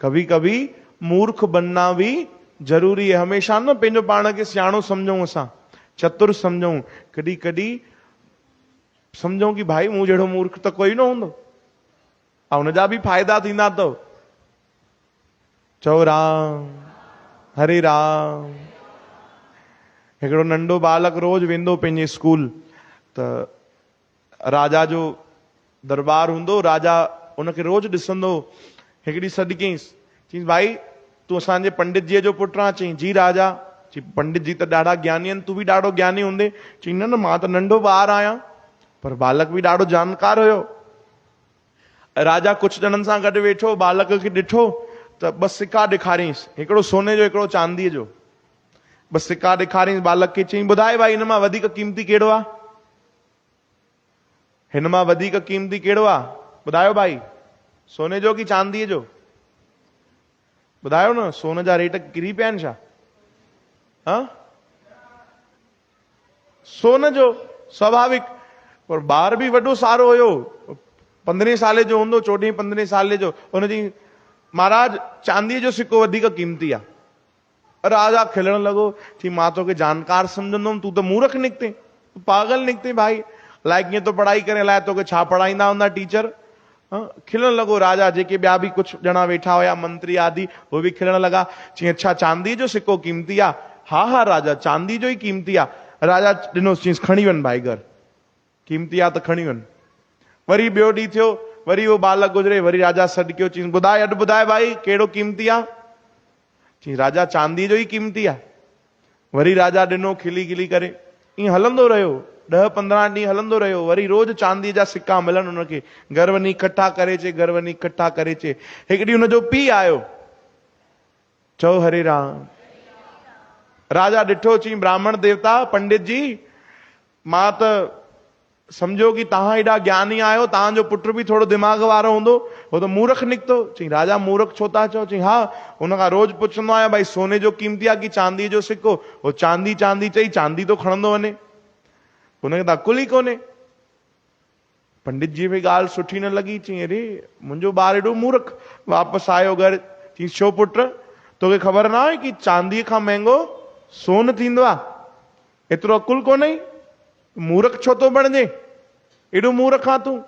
कभी कभी मूर्ख बनना भी जरूरी है। हमेशा न पंहिंजो पाण खे सियाणो सम्झूं, असां चतुर सम्झूं। कॾहिं कॾहिं सम्झूं कि भाई मूं जहिड़ो मूर्ख त कोई न हूंदो, ऐं हुनजा बि फ़ाइदा थींदा अथव। चओ राम, हरे राम। हिकिड़ो नंढो बालक रोज वेंदो पंहिंजे स्कूल, त राजा जो दरबार हूंदो, राजा उनखे रोज ॾिसंदो। हिकिड़ी सॾ कयईंसि, चईंसि भाई तूं असांजे पंडित जीअ जो पुटु आहे? चईं जी राजा। चई पंडित जी त ॾाढा ज्ञानी आहिनि, तूं बि ॾाढो ज्ञानी हूंदे? चई न न, मां त नंढो ॿार आहियां। पर बालक बि ॾाढो जानकार हुयो। राजा कुझु ॼणनि सां गॾु वेठो, बालक खे ॾिठो त ॿ सिक्का ॾेखारियईंसि, हिकिड़ो सोने जो हिकिड़ो चांदीअ जो। ॿ सिक्का ॾेखारियईंसि बालक खे, चईं ॿुधाए भाई हिन मां वधीक क़ीमती कहिड़ो आहे? हिन मां वधीक क़ीमती कहिड़ो आहे? ॿुधायो भाई, सोने जो कि चांदीअ जो? ॿुधायो न, सोन जा रेट किरी पिया आहिनि छा? हा, सोन जो, स्वाभाविक। पर ॿार बि वॾो सारो हुयो, 15 साले जो हूंदो, 14-15 साले जो। हुन चई महाराज चांदीअ जो सिक्को वधीक क़ीमती आहे। राजा खिलण लॻो, चई मां तोखे जानकार सम्झंदुमि, तूं त मूर्ख निकिते, पागल निकिते भाई। अलाए कीअं तो पढ़ाई करे, अलाए तोखे छा पढ़ाईंदा हूंदा टीचर। खिलण लॻो राजा। जेके ॿिया बि कुझु ॼणा वेठा हुया, मंत्री आदि, उहे बि खिलण लॻा। चई अच्छा चांदी जो सिक्को क़ीमती आहे? हा हा राजा, चांदी जो ई क़ीमती आहे। राजा ॾिनो, चईंसि खणी वञ भाई घर, क़ीमती आहे त खणी वञ। वरी ॿियो ॾींहुं थियो, वरी उहो बालक गुज़रे, वरी राजा सॾु कयो, चईंसि ॿुधाए, अॼु ॿुधाए भाई कहिड़ो क़ीमती आहे? चईं राजा चांदी जो ई क़ीमती आहे। वरी राजा ॾिनो खिली खिली करे। ईअं हलंदो रहियो, 10-15 ॾींहं हलंदो रहियो। वरी रोज चांदीअ जा सिक्का मिलनि हुनखे, घर वञी इकट्ठा करे अचे, घर वञी इकट्ठा करे अचे। हिकु ॾींहुं हुनजो पीउ आयो, चओ हरे राम। राजा ॾिठो, चईं ब्राह्मण देवता, पंडित जी, मां त सम्झो कि तव्हां हेॾा ज्ञानी आहियो, तव्हांजो पुट बि थोरो दिमाग़ वारो हूंदो, हो त मूर्ख निकितो। चईं राजा मूर्ख छो था चओ? चईं हा, हुनखां रोज पुछंदो आहियां भाई सोने जो क़ीमती आहे कि चांदी जो सिक्को? हो चांदी चांदी चई, चांदी तो खणंदो वञे, हुनखे त अकुल ई कोन्हे। पंडित जी बि ॻाल्हि सुठी न लॻी। चईं अरे मुंहिंजो ॿार एॾो मूर्ख। वापसि आयो घर। चईं छो पुट, तोखे ख़बर न आहे कि चांदीअ खां महांगो सोन थींदो आहे? एतिरो अकुल कोन्हे, मूर्ख छो थो बणिजे? एॾो मूर्ख आहे तूं?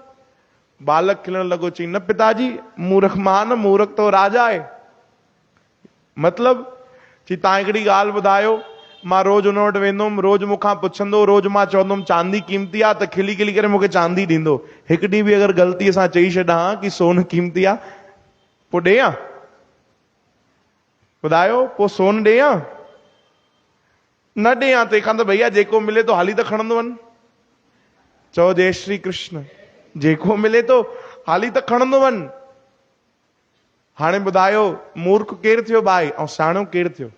बालक खिलण लॻो, चईं न पिताजी, मूर्ख मां न, मूर्ख तो राजा आहे। मतलब? चईं तव्हां हिकिड़ी ॻाल्हि ॿुधायो, मां रोज हुन वटि वेंदुमि, रोज मूंखां पुछंदो, रोज मां चवंदुमि चांदी क़ीमती आहे त खिली खिली करे मूंखे चांदी ॾींदो। हिकु ॾींहुं बि अगरि ग़लतीअ सां चई छॾां कि सोन क़ीमती आहे, पोइ ॾियां? ॿुधायो, पोइ सोन ॾियां? न ॾियां। तंहिंखां त भैया जेको मिले थो हाली त खणंदो वञ। चओ जय श्री कृष्ण। जेको मिले थो हाली त खणंदो वञ। हाणे ॿुधायो मूर्ख केरु थियो भाई ऐं सियाणो केरु थियो?